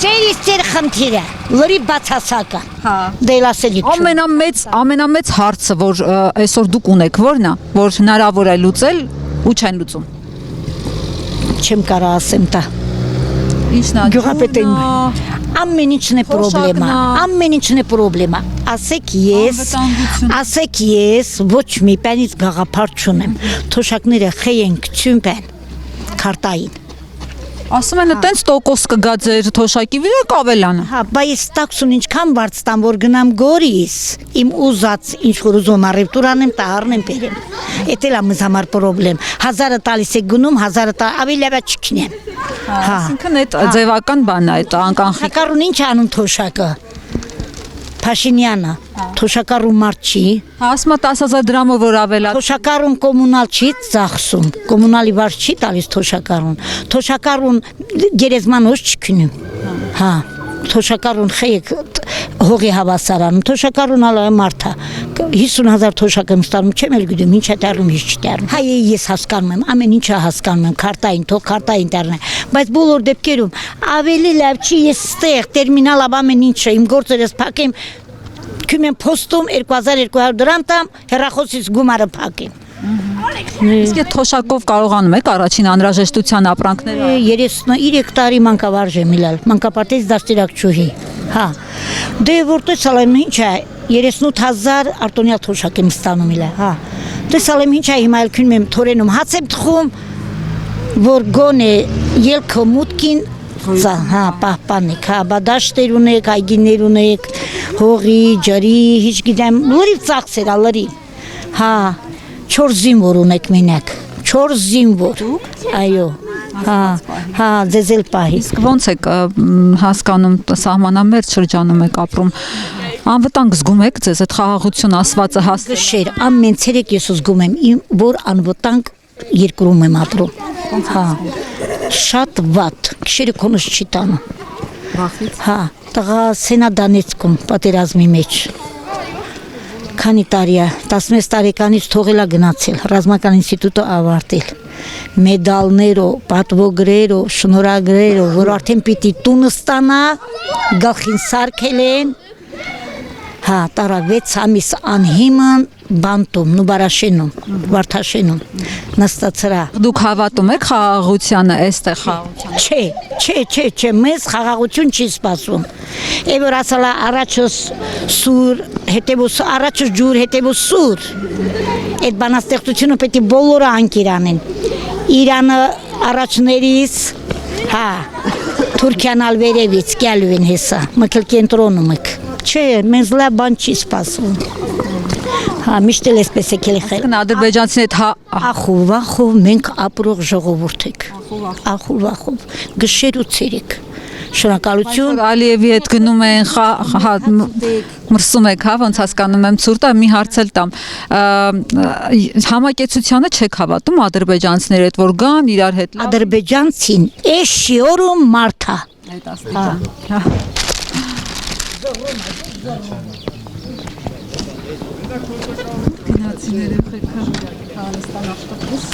Ձեր խնդիրը լրի բացասական։ Հա։ Դելասելի։ Ամենամեծ հարցը, որ այսօր դուք ունեք, որն է, որ հնարավոր է լուծել ու չեն լուծում։ Չեմ կարող ասեմ դա։ Ինչն է։ Գյուղապետին ամեն ինչն է պրոբլեմա, ամեն ինչն է պրոբլեմա։ Ասեք ես ոչ մի բանից գաղափար չունեմ։ Թոշակները խեյեն քչում են քարտային։ Ասում են այտենց տոկոս կգա ձեր թոշակի վրա կավելանը։ Հա, բայց տաքսուն ինչքան բարձ տամ, որ գնամ Գորիս, իմ ուզած ինչ որ ուզում առևտուր անեմ, տա առնեմ բերեմ։ Էդ էլ ամս համար պրոբլեմ։ 1000-ը տալիս է գնում, 1000-ը ավելի լավ է չքնեմ։ Հա, այսինքն այդ ձևական բանն է, այդ անկանխիկ։ Թոշակառուն ինչ անում թոշակը։ Փաշինյանը, թոշակառուն մարդ չի։ Հա, ասում է 10000 դրամով որ ավելա։ Թոշակառուն կոմունալ չի ծախսում, կոմունալի վարձ չի տալիս թոշակառուն։ Թոշակառուն գերեզմանոց չքնում։ Հա, թոշակառուն խեյք հողի հավասարանում, թոշակառուն ալա մարդա 50000 թոշակ եմ ստանում, չեմ էլ գիտեմ ինչ է դառնում, ինչ չի դառնում։ Հայ ես հասկանում եմ, ամեն ինչը հասկանում եմ, քարտային, թող քարտային դառնա, բայց բոլոր դեպքերում ավելի լավ չի ես ստեղ տերմինալ ամեն ինչը իմ գործերս փակեմ, քյում փոստում 2200 դրամ տամ, հեռախոսից գումարը փակեմ։ Իսկ այդ թոշակով կարողանում եք առաջին անհրաժեշտության ապրանքները 33 տարի մանկավարժ եմ իլալ, մանկապարտեզ դաստիարակչուհի։ Հա։ Դե որտե՞ց ալեմ ինչ է 38000 արտոնյալ թոշակ եմ ստանում իլա, հա։ Դե սալեմ ինչ է հիմա էլ քնում եմ թորենում հաց եմ թխում, որ գոնե ելքը մուտքին հա պահպանեք, հա, բադաշտեր ունեք, այգիներ ունեք, հողի, ջրի, ինչ գիտեմ, լրիվ ծախսեր ա լրիվ։ Հա, 4 զինվոր ունեք մենակ, 4 զինվոր, այո, հա, ձեզել պահի։ Իսկ ոնց եք հասկանում սահմանամերձ շրջանում եք ապրում, անվտանգ զգում եք ձեզ այդ խաղաղություն ասվածը հասել։ Գշեր, ամեն ցերեկ ես զգում եմ, որ անվտանգ երկրում եմ ապրում, հա, շատ վատ, գշերը քոնս չի տանում, հա, տղա Սենադանեցկում պատերազմի մեջ, քանի տարի է, 16 տարեկանից թողել է գնացել, ռազմական ինստիտուտը ավարտել, մեդալներով, պատվոգրերով, շնորհագրերով, որ արդեն պիտի տունը ստանա, գլխին սարքել են, հա, տարա 6 ամիս անհիմն բանտում, նուբարաշենում, վարդաշենում, նստացրա։ Դուք հավատում եք խաղաղությանը, այստեղ խաղաղությանը։ Չէ, մեզ խաղաղություն չի սպասում։ Է որ ասալա առաջս սուր, հետևոս առաջս ջուր, հետևոս սուր։ Այդ բանաստեղծությունը պետք է բոլորը անկիր անեն։ Իրանը առաջներից, հա, Թուրքիան ալ վերևից գալու են հեսա, մկել կենտրոնում եք։ Չէ, մեզ լավ բան չի սպասում։ Հա, միշտ էլ էսպես է քելիխել։ Ադրբեջանցին այդ ախով մենք ապրող ժողովուրդ ենք։ Ախով գշեր ու ցերեկ։ Շնորհակալություն։ Ալիևի հետ գնում են, մրսում եք, հա, ոնց հասկանում եմ, ցուրտա մի հարց էլ տամ։ Համակեցությանը չեք հավատում ադրբեջանցիների հետ, որ գան իրար հետ։ Ադրբեջանցին էշիորում մարդա։ Հա։ Գնացին երեխեքը Հայաստան ավտոբուս